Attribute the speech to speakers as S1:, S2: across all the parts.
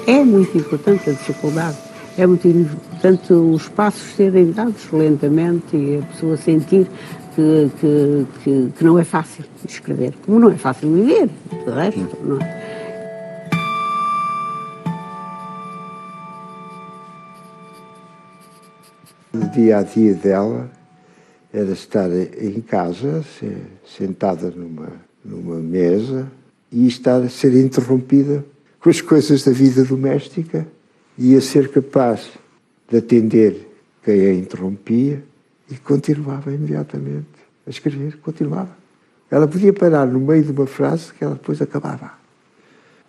S1: É muito importante a dificuldade, é muito importante os passos serem dados lentamente e a pessoa sentir que não é fácil escrever, como não é fácil viver, de resto, não é?
S2: O dia a dia dela era estar em casa, sentada numa mesa, e estar a ser interrompida com as coisas da vida doméstica e a ser capaz de atender quem a interrompia e continuava imediatamente a escrever, continuava. Ela podia parar no meio de uma frase que ela depois acabava.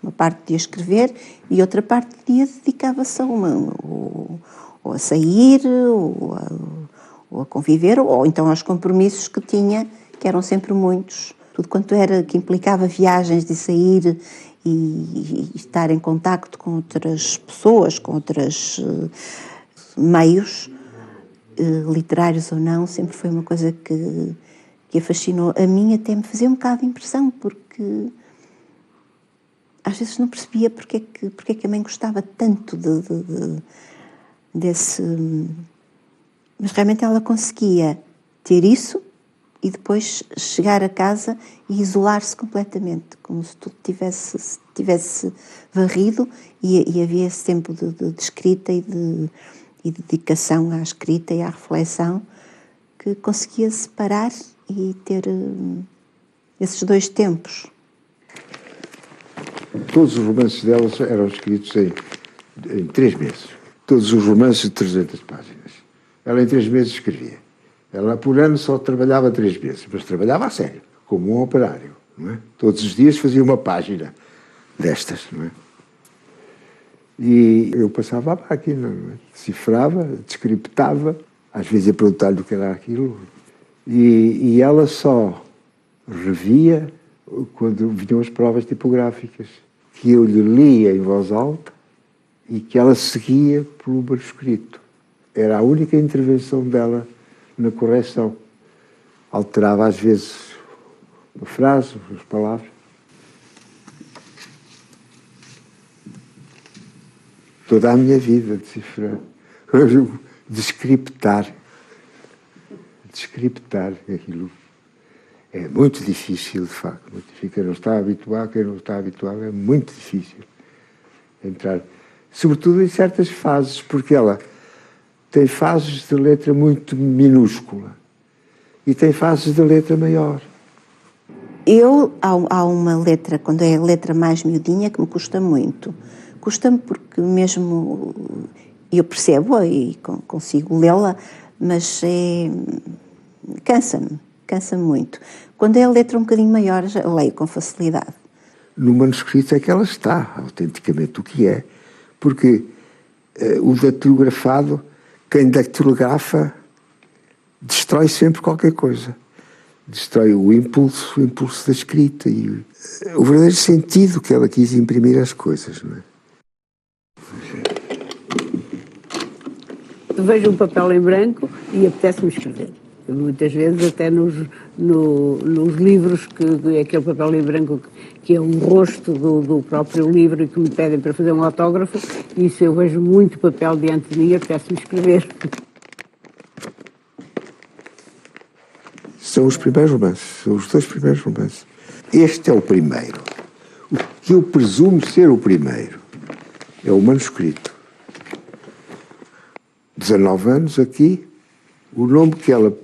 S3: Uma parte de escrever e outra parte do dia dedicava-se a ou a sair, ou a conviver, ou então aos compromissos que tinha, que eram sempre muitos. Tudo quanto era, que implicava viagens de sair e estar em contacto com outras pessoas, com outros meios, literários ou não, sempre foi uma coisa que a fascinou. A mim até me fazia um bocado de impressão, porque às vezes não percebia porque é que a mãe gostava tanto desse... Mas realmente ela conseguia ter isso e depois chegar a casa e isolar-se completamente, como se tudo tivesse varrido e havia esse tempo de escrita e dedicação à escrita e à reflexão, que conseguia separar e ter esses dois tempos.
S2: Todos os romances delas eram escritos em 3 meses. Todos os romances de 300 páginas. Ela em 3 meses escrevia. Ela por ano só trabalhava 3 meses, mas trabalhava a sério, como um operário, não é? Todos os dias fazia uma página destas, não é? E eu passava a máquina, não é? Decifrava, descriptava, às vezes ia perguntar-lhe o que era aquilo, e ela só revia quando vinham as provas tipográficas, que eu lhe lia em voz alta e que ela seguia pelo manuscrito. Era a única intervenção dela na correção. Alterava às vezes uma frase, as palavras. Toda a minha vida decifrar, descriptar aquilo. É muito difícil, de facto. Muito difícil. Quem não está habituado, é muito difícil entrar. Sobretudo em certas fases, porque ela tem fases de letra muito minúscula e tem fases de letra maior.
S3: Há uma letra, quando é a letra mais miudinha, que me custa muito. Custa-me porque mesmo eu percebo e consigo lê-la, mas cansa-me muito. Quando é a letra um bocadinho maior, já leio com facilidade.
S2: No manuscrito é que ela está, autenticamente o que é, porque o datilografado, quem datilografa, destrói sempre qualquer coisa. Destrói o impulso da escrita e o verdadeiro sentido que ela quis imprimir às coisas, não é?
S1: Vejo um papel em branco e apetece-me escrever. Muitas vezes até nos livros, que é aquele papel em branco que é o rosto do próprio livro e que me pedem para fazer um autógrafo, e isso eu vejo muito papel diante de mim, apetece-me escrever.
S2: São os primeiros romances, são os 2 primeiros romances. Este é o primeiro. O que eu presumo ser o primeiro é o manuscrito. 19 anos aqui, o nome que ela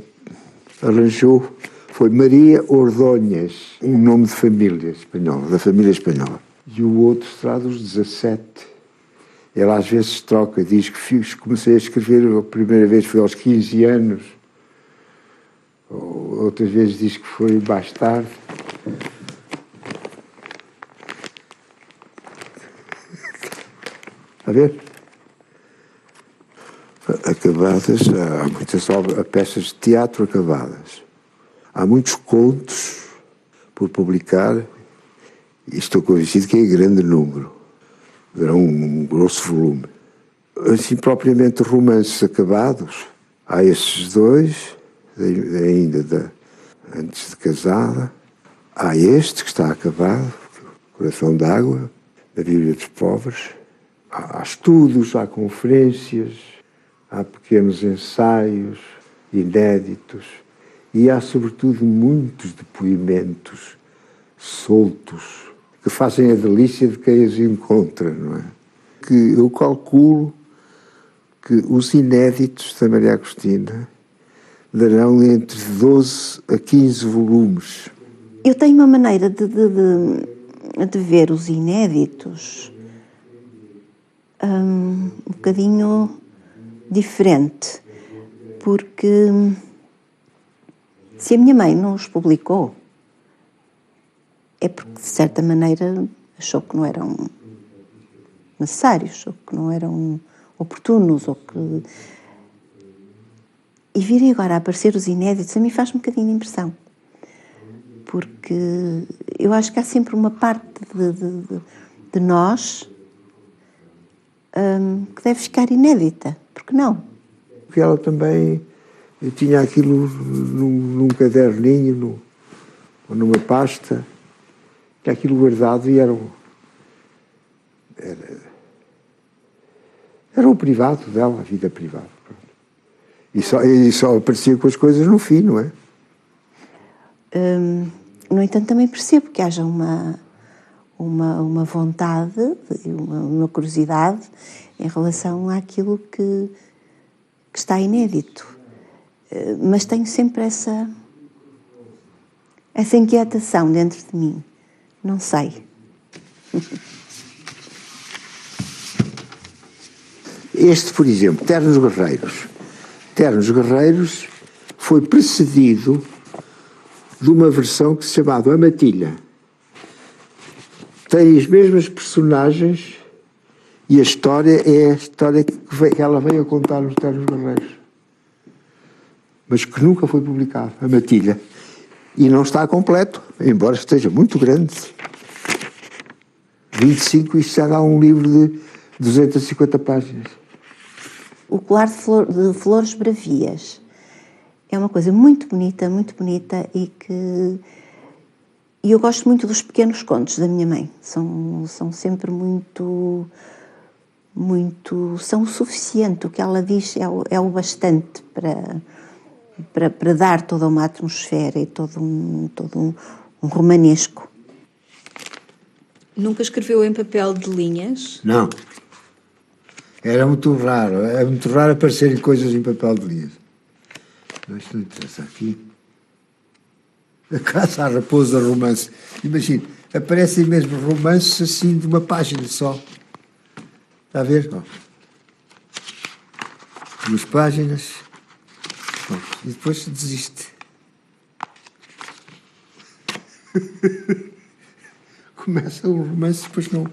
S2: arranjou foi Maria Ordonhas, um nome de família espanhola, da família espanhola. E o outro será dos 17. Ela às vezes troca, diz que comecei a escrever, a primeira vez foi aos 15 anos, outras vezes diz que foi mais tarde. A ver? Acabadas, há muitas obras, peças de teatro acabadas. Há muitos contos por publicar e estou convencido que é grande número. Será um grosso volume. Assim, propriamente romances acabados, há esses 2, ainda antes de casada. Há este que está acabado, Coração d'Água, da Bíblia dos Pobres. Há estudos, há conferências, há pequenos ensaios inéditos e há, sobretudo, muitos depoimentos soltos que fazem a delícia de quem os encontra, não é? Que eu calculo que os inéditos da Maria Agostina darão entre 12 a 15 volumes.
S3: Eu tenho uma maneira de ver os inéditos um bocadinho diferente, porque se a minha mãe não os publicou, é porque, de certa maneira, achou que não eram necessários, ou que não eram oportunos, ou que... E virem agora a aparecer os inéditos, a mim faz um bocadinho de impressão. Porque eu acho que há sempre uma parte de nós que deve ficar inédita. Porque não?
S2: Porque ela também tinha aquilo num caderninho, ou numa pasta, que aquilo guardado e era o privado dela, a vida privada. E só aparecia com as coisas no fim, não é?
S3: No entanto, também percebo que haja uma vontade, uma curiosidade em relação àquilo que está inédito. Mas tenho sempre essa inquietação dentro de mim. Não sei.
S2: Este, por exemplo, Ternos Guerreiros. Ternos Guerreiros foi precedido de uma versão que se chamava A Matilha. Tem as mesmas personagens e a história é a história que ela veio a contar nos Ternos Guerreiros. Mas que nunca foi publicado, A Matilha. E não está completo, embora esteja muito grande. 25, isto já dá um livro de 250 páginas.
S3: O colar de flores bravias é uma coisa muito bonita e eu gosto muito dos pequenos contos da minha mãe. São sempre muito, são o suficiente. O que ela diz é o bastante para dar toda uma atmosfera e todo um romanesco.
S4: Nunca escreveu em papel de linhas?
S2: Não. Era muito raro. É muito raro aparecerem coisas em papel de linhas. Isto não interessa aqui. A Caça à Raposa Romance. Imagina, aparecem mesmo romances assim de uma página só. Está a ver? Oh. 2 páginas. Oh. E depois se desiste. Começa o romance, depois não.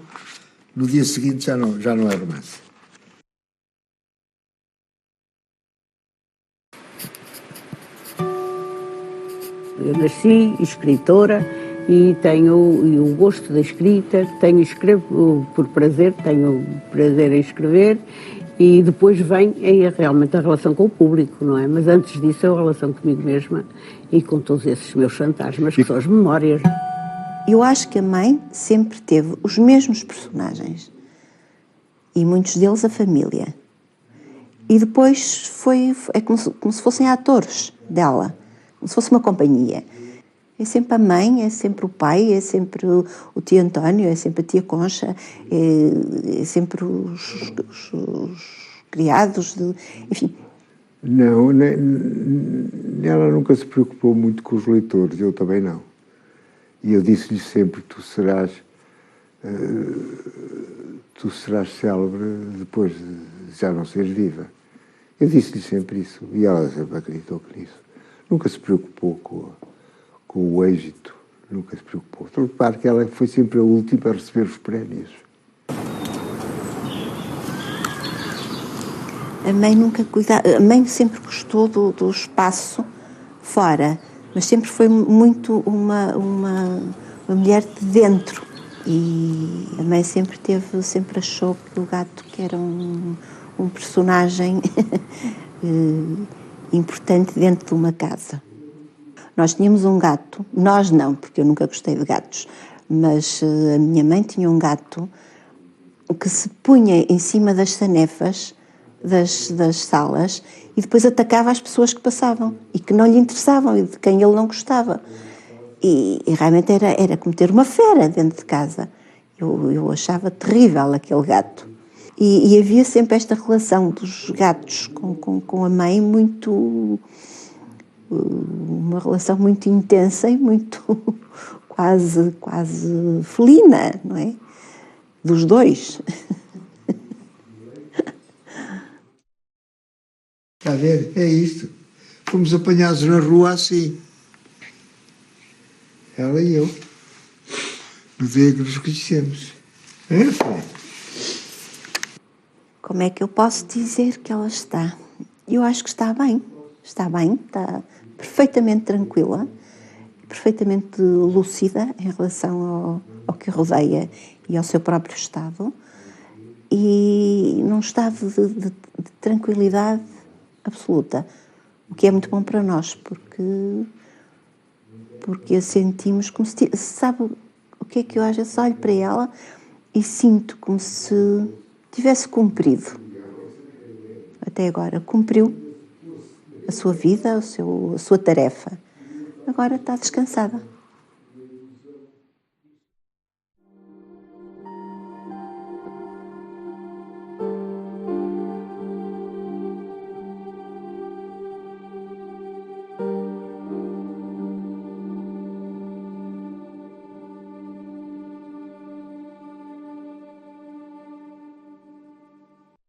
S2: No dia seguinte já não é romance.
S1: Eu nasci escritora e tenho o gosto da escrita, escrevo por prazer, tenho prazer em escrever e depois vem realmente a relação com o público, não é? Mas antes disso é a relação comigo mesma e com todos esses meus fantasmas, que são as memórias.
S3: Eu acho que a mãe sempre teve os mesmos personagens e muitos deles a família. E depois é como se fossem atores dela, como se fosse uma companhia. É sempre a mãe, é sempre o pai, é sempre o tio António, é sempre a tia Concha, é sempre os criados, enfim.
S2: Não, ela nunca se preocupou muito com os leitores, eu também não. E eu disse-lhe sempre, tu serás célebre depois de já não seres viva. Eu disse-lhe sempre isso, e ela sempre acreditou nisso. Nunca se preocupou com o êxito, nunca se preocupou. Repare que ela foi sempre a última a receber os prémios.
S3: A mãe sempre gostou do espaço fora, mas sempre foi muito uma mulher de dentro. E a mãe sempre achou que o gato que era um personagem importante dentro de uma casa. Nós tínhamos um gato, nós não, porque eu nunca gostei de gatos, mas a minha mãe tinha um gato que se punha em cima das sanefas das salas e depois atacava as pessoas que passavam e que não lhe interessavam e de quem ele não gostava. E realmente era como ter uma fera dentro de casa. Eu achava terrível aquele gato. E havia sempre esta relação dos gatos com a mãe muito... uma relação muito intensa e muito quase felina, não é? Dos dois.
S2: Está a ver? É isto. Fomos apanhados na rua assim. Ela e eu. No dia que nos conhecemos. É, foi.
S3: Como é que eu posso dizer que ela está? Eu acho que está bem. Está bem, está perfeitamente tranquila, perfeitamente lúcida em relação ao que rodeia e ao seu próprio estado. E num estado de tranquilidade absoluta, o que é muito bom para nós, porque a sentimos como se... Sabe o que é que eu às vezes olho para ela e sinto como se tivesse cumprido. Até agora, cumpriu a sua vida, a sua tarefa. Agora está descansada.